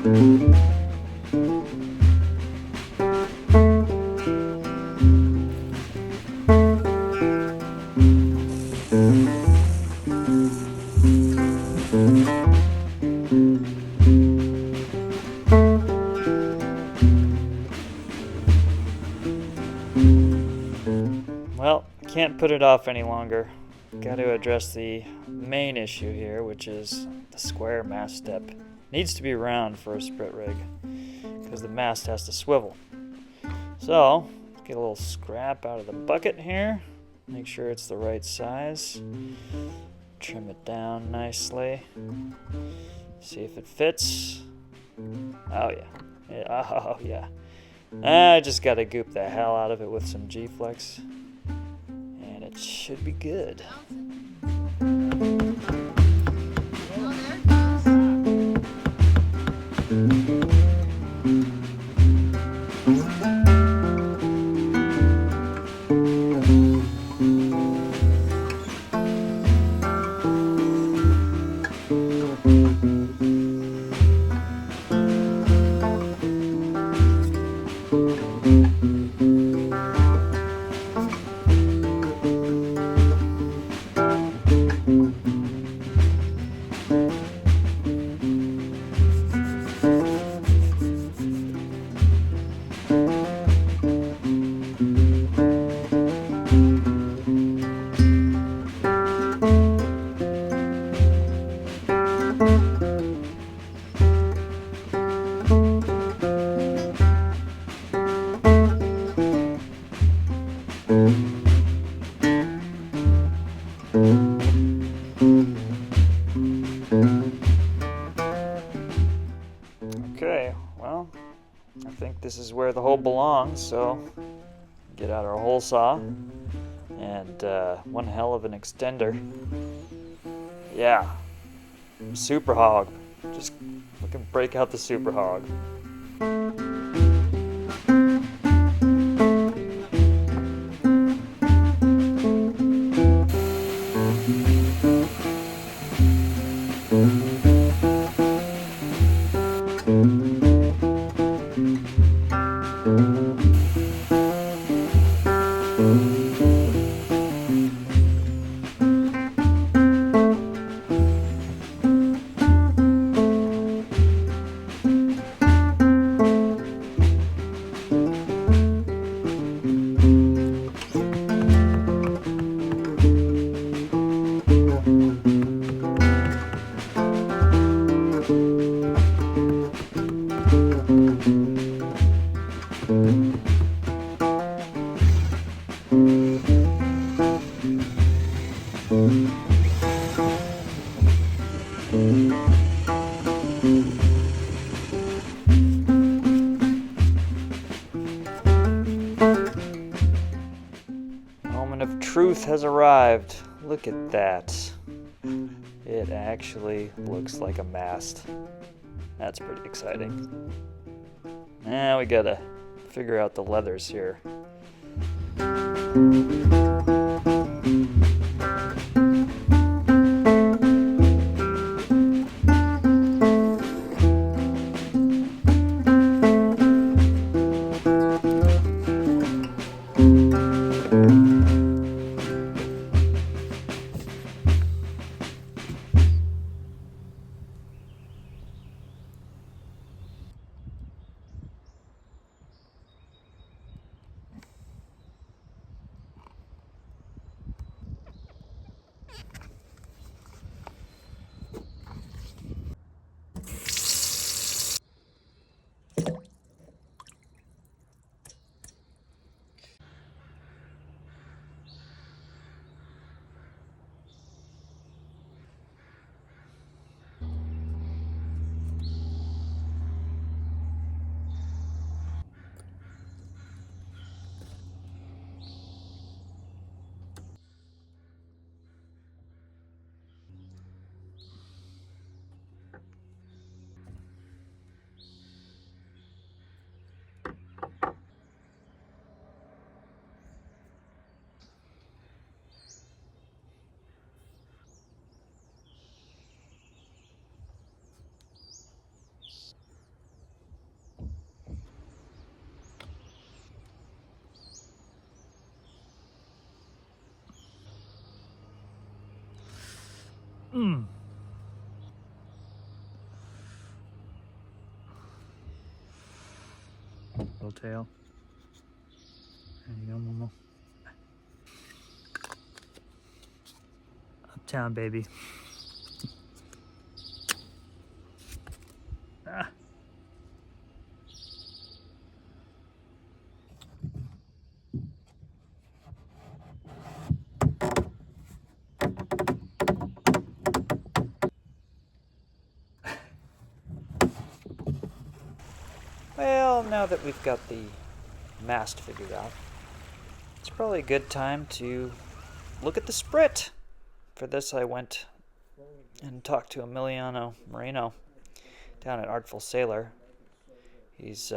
Well, can't put it off any longer. Got to address the main issue here, which is the square mast step. Needs to be round for a sprit rig because the mast has to swivel. So, get a little scrap out of the bucket here. Make sure it's the right size. Trim it down nicely. See if it fits. Oh yeah. Oh yeah. I just gotta goop the hell out of it with some G-Flex. And it should be good. Okay, well, I think this is where the hole belongs, so get out our hole saw and one hell of an extender. Yeah, super hog. Just fucking break out the super hog. Moment of truth has arrived. Look at that. It actually looks like a mast. That's pretty exciting. Now we gotta figure out the leathers here. Little tail. There you go, Momo. Uptown, baby. Ah. Well, now that we've got the mast figured out, it's probably a good time to look at the sprit. For this, I went and talked to Emiliano Moreno down at Artful Sailor. He's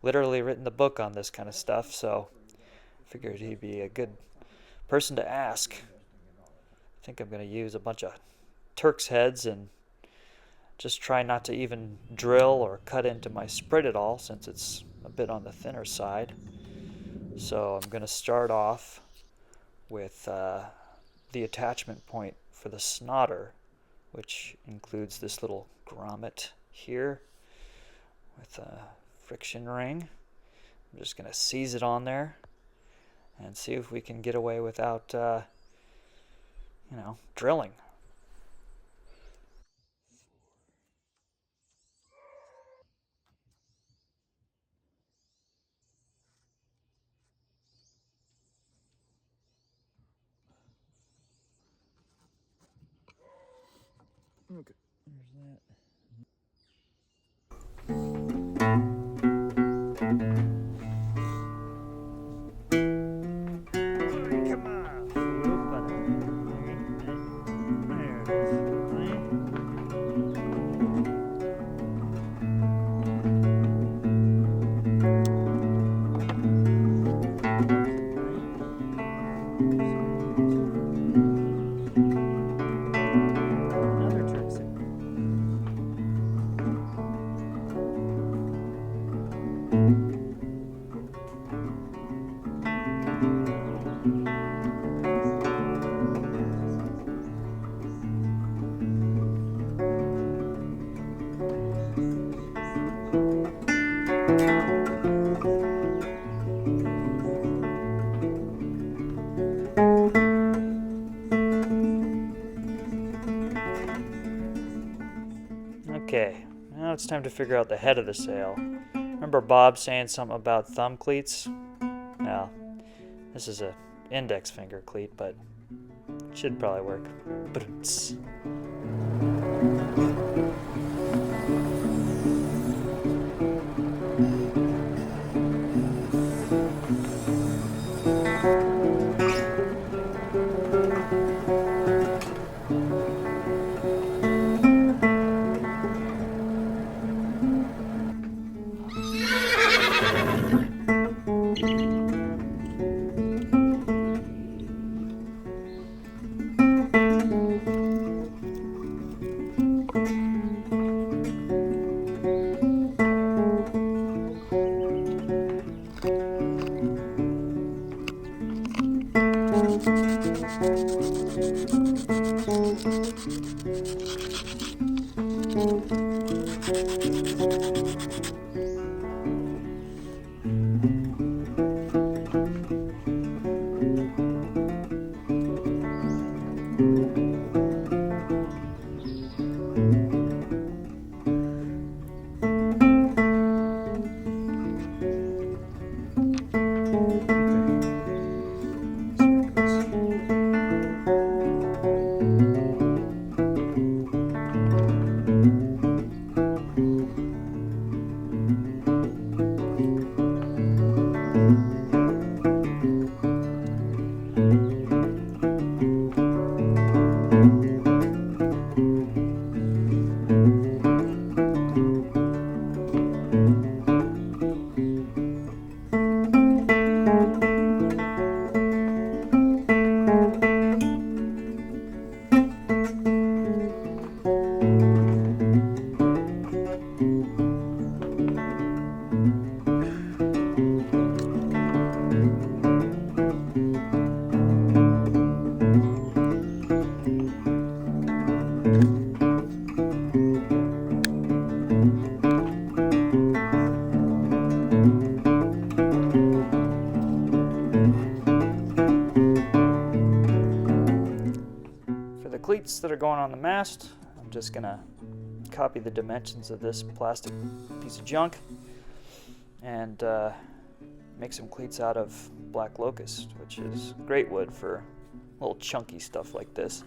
literally written the book on this kind of stuff, so I figured he'd be a good person to ask. I think I'm going to use a bunch of Turk's heads and just try not to even drill or cut into my sprit at all, since it's a bit on the thinner side. So I'm going to start off with the attachment point for the snotter, which includes this little grommet here with a friction ring. I'm just going to seize it on there and see if we can get away without, drilling. Okay, there's that. Come on. Another trick set. Okay, now it's time to figure out the head of the sail. Remember Bob saying something about thumb cleats? Well, this is a index finger cleat, but it should probably work. Ba-dum-ts. For the cleats that are going on the mast, I'm just gonna copy the dimensions of this plastic piece of junk and make some cleats out of black locust, which is great wood for little chunky stuff like this.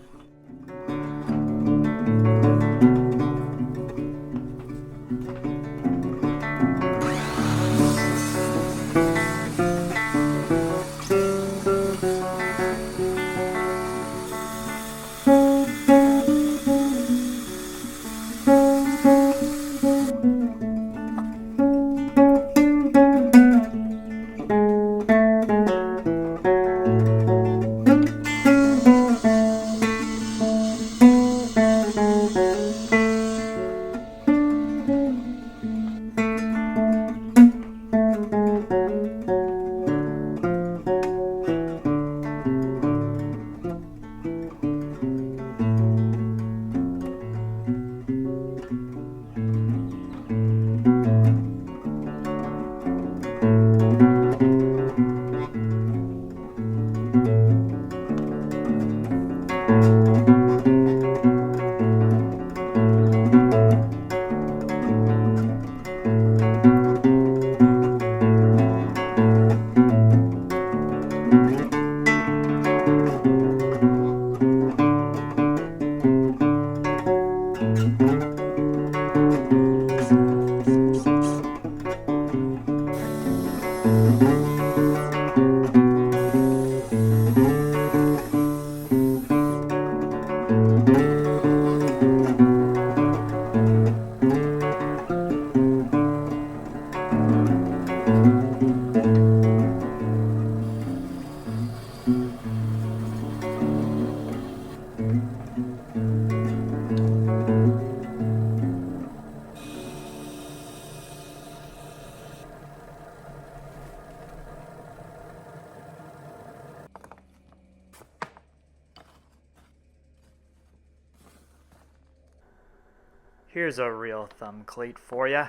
Here's a real thumb cleat for you.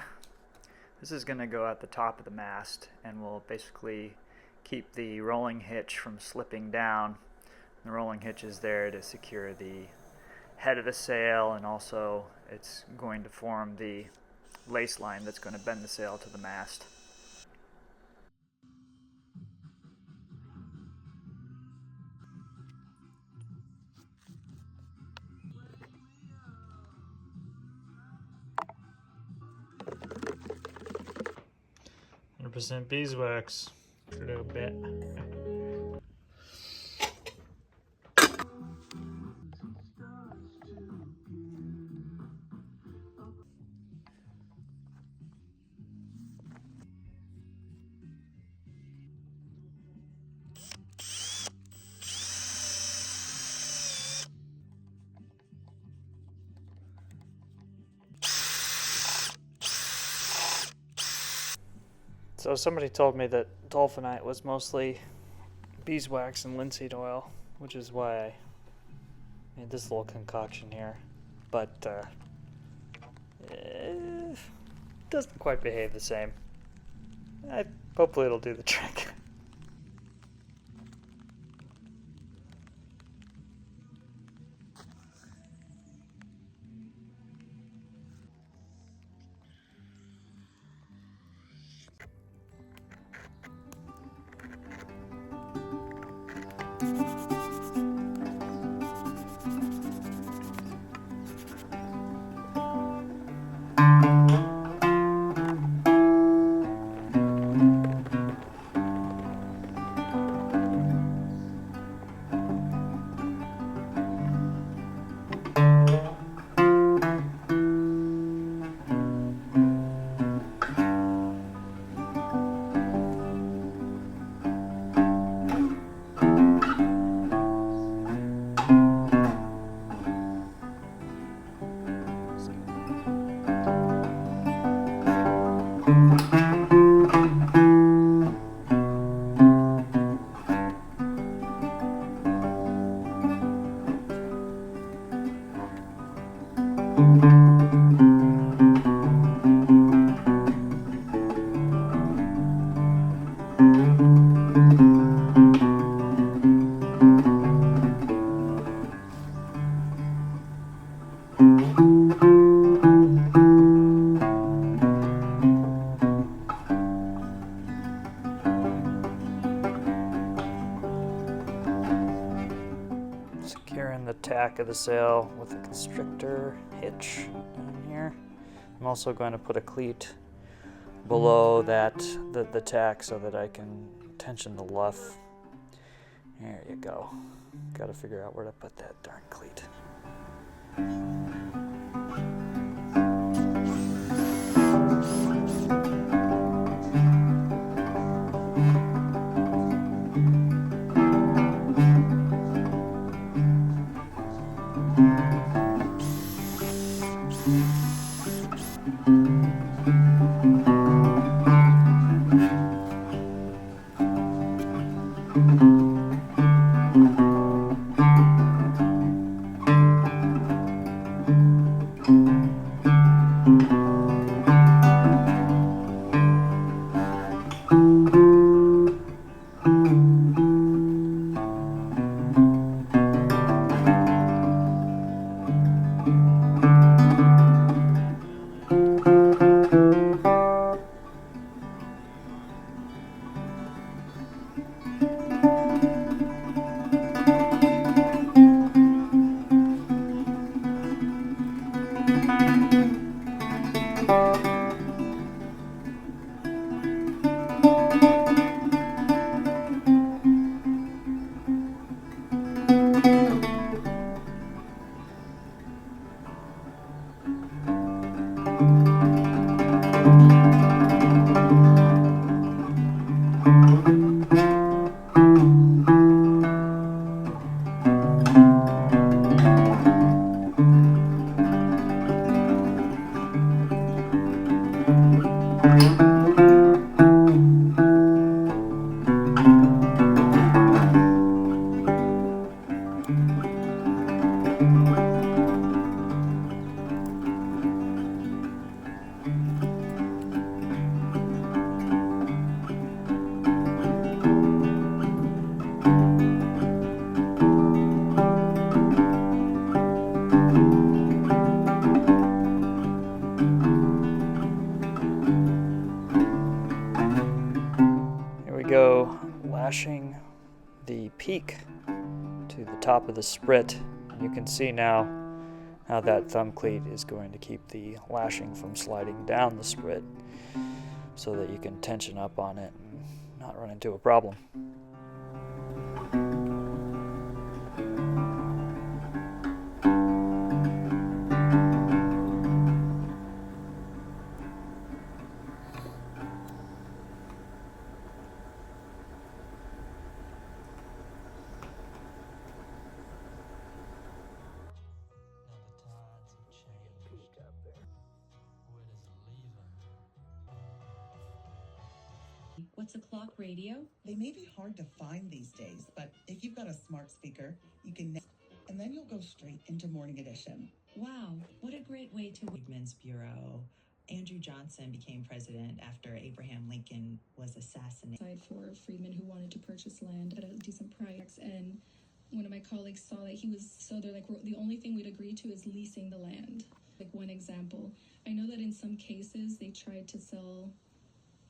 This is going to go at the top of the mast and will basically keep the rolling hitch from slipping down. The rolling hitch is there to secure the head of the sail, and also it's going to form the lace line that's going to bend the sail to the mast. Beeswax for a little bit. So somebody told me that dolphinite was mostly beeswax and linseed oil, which is why I made this little concoction here. But it doesn't quite behave the same. Hopefully it'll do the trick. back of the sail with a constrictor hitch down here. I'm also going to put a cleat below that, the tack, so that I can tension the luff. There you go. Got to figure out where to put that darn cleat. Go lashing the peak to the top of the sprit. You can see now how that thumb cleat is going to keep the lashing from sliding down the sprit, so that you can tension up on it and not run into a problem. What's a clock radio? They may be hard to find these days, but if you've got a smart speaker, you can, and then you'll go straight into Morning Edition. Wow, what a great way to Freedmen's Bureau. Andrew Johnson became president after Abraham Lincoln was assassinated. For freedmen who wanted to purchase land at a decent price, and one of my colleagues saw that they're like, the only thing we'd agree to is leasing the land. Like one example, I know that in some cases they tried to sell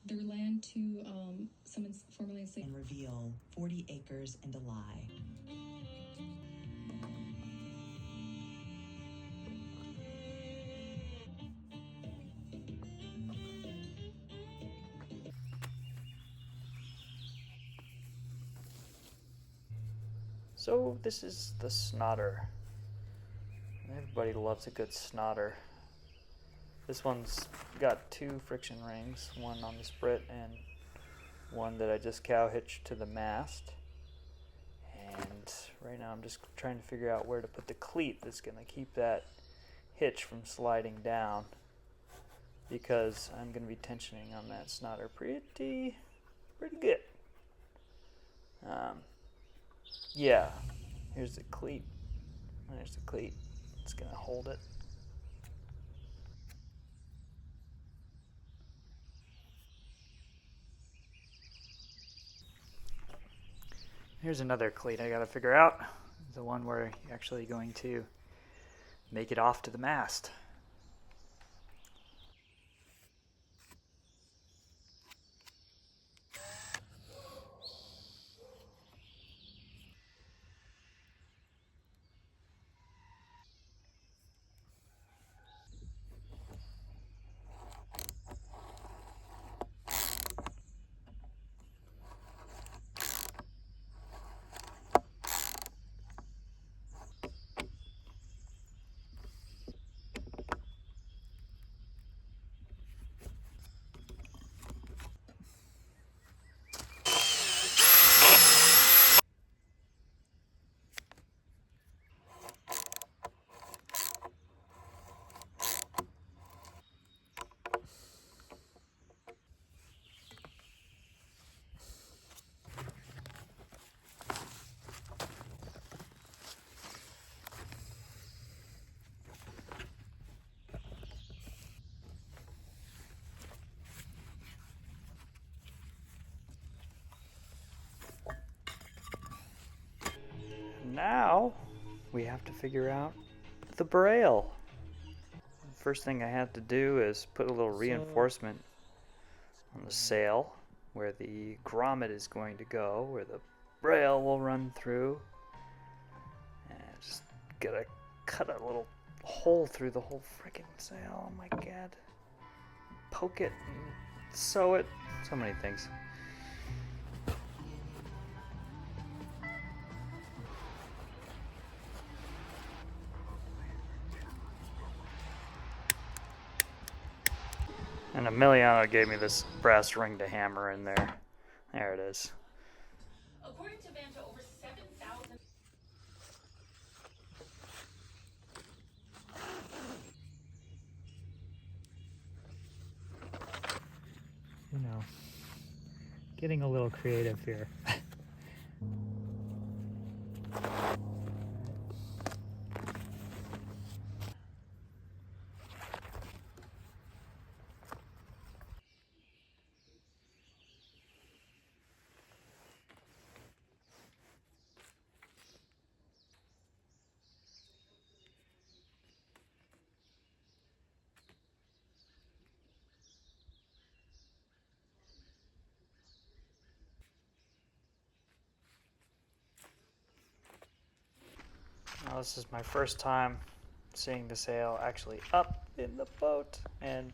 their land to someone formerly enslaved and reveal 40 acres and a lie. So this is the snotter. Everybody loves a good snotter. This one's got 2 friction rings, one on the sprit and one that I just cow hitched to the mast. And right now I'm just trying to figure out where to put the cleat that's going to keep that hitch from sliding down, because I'm going to be tensioning on that snotter pretty good. Yeah, here's the cleat. There's the cleat. It's going to hold it. Here's another cleat I gotta figure out. The one where you're actually going to make it off to the mast. we have to figure out the braille. First thing I have to do is put a little reinforcement on the sail where the grommet is going to go, where the braille will run through. And just gotta cut a little hole through the whole freaking sail. Oh my god. Poke it and sew it. So many things. And Emiliano gave me this brass ring to hammer in there. There it is. According to Vanta, over 7,000. You know, getting a little creative here. Now, this is my first time seeing the sail actually up in the boat, and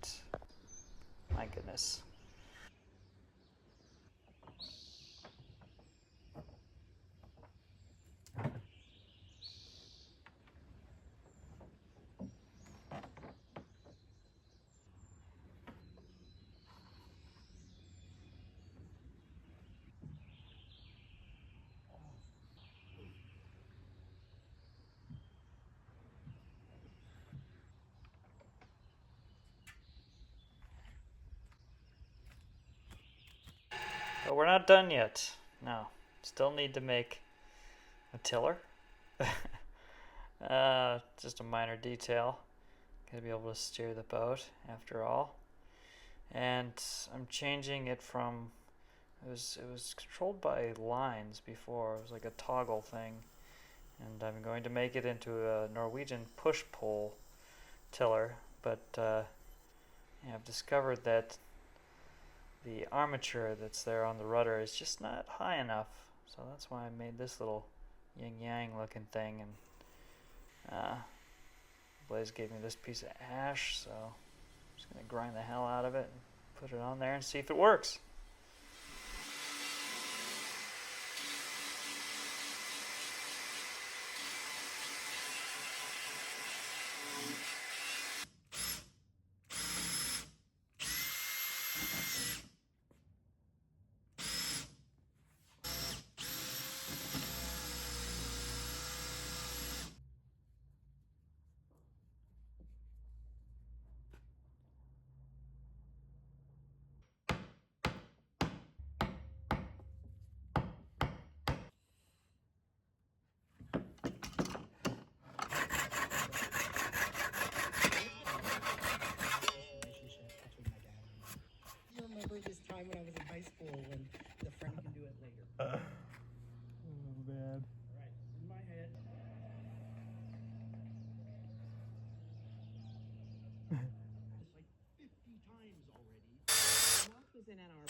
my goodness. But we're not done yet. No, still need to make a tiller. Just a minor detail. Gotta be able to steer the boat after all. And I'm changing it from, it was controlled by lines before. It was like a toggle thing. And I'm going to make it into a Norwegian push-pull tiller. But I've discovered that the armature that's there on the rudder is just not high enough, so that's why I made this little yin-yang looking thing. And Blaze gave me this piece of ash, so I'm just going to grind the hell out of it and put it on there and see if it works. This time when I was in high school when the friend can do it later. Oh, man. All right, in my head. Like 50 times already. Mark was in Ann Arbor.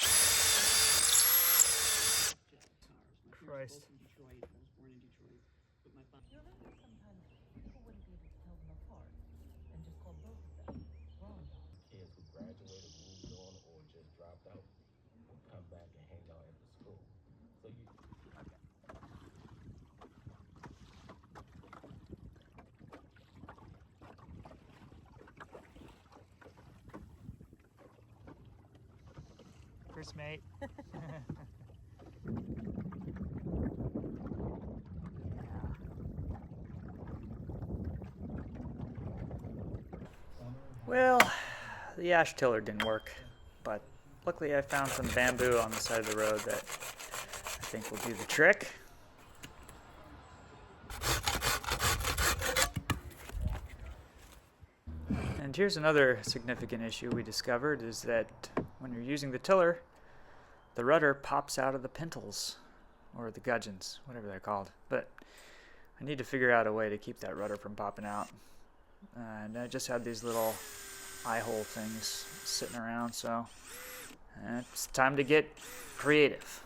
Christ. In Detroit. I was born in Detroit. But my father. You remember sometimes people wouldn't be able to tell them apart and just call both of them wrong dogs. Kids who graduated, moved on, or just dropped out would come back and hang out at the school. So you. First mate. Well, the ash tiller didn't work, but luckily I found some bamboo on the side of the road that I think will do the trick. And here's another significant issue we discovered is that when you're using the tiller, the rudder pops out of the pintles, or the gudgeons, whatever they're called. But I need to figure out a way to keep that rudder from popping out. And I just had these little eye hole things sitting around, so it's time to get creative.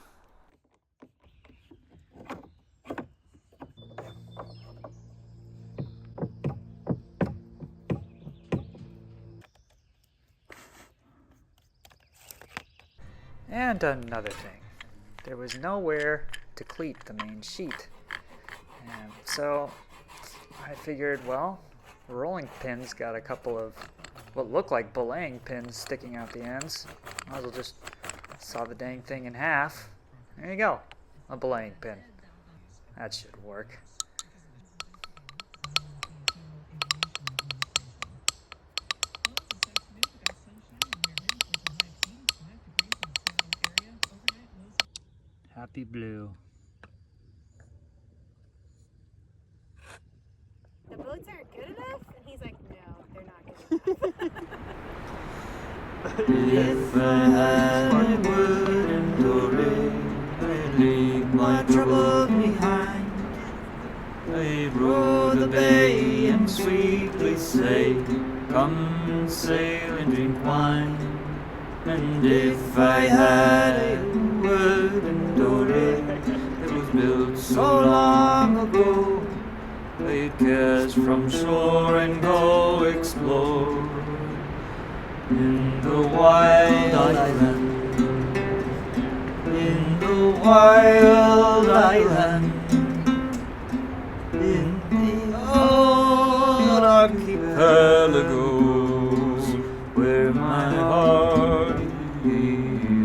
And another thing, there was nowhere to cleat the main sheet. And so I figured, well, the rolling pin's got a couple of what look like belaying pins sticking out the ends. Might as well just saw the dang thing in half. There you go, a belaying pin. That should work. Happy blue. The boats aren't good enough? And he's like, no, they're not good enough. If I had a wooden dory, I'd leave my trouble behind. I'd row the bay and sweetly say, come sail and drink wine. And if I had a wooden dory that was built so long ago, I'd cast from shore and go explore in the wild island, in the wild island, in the old archipelagos where my heart is.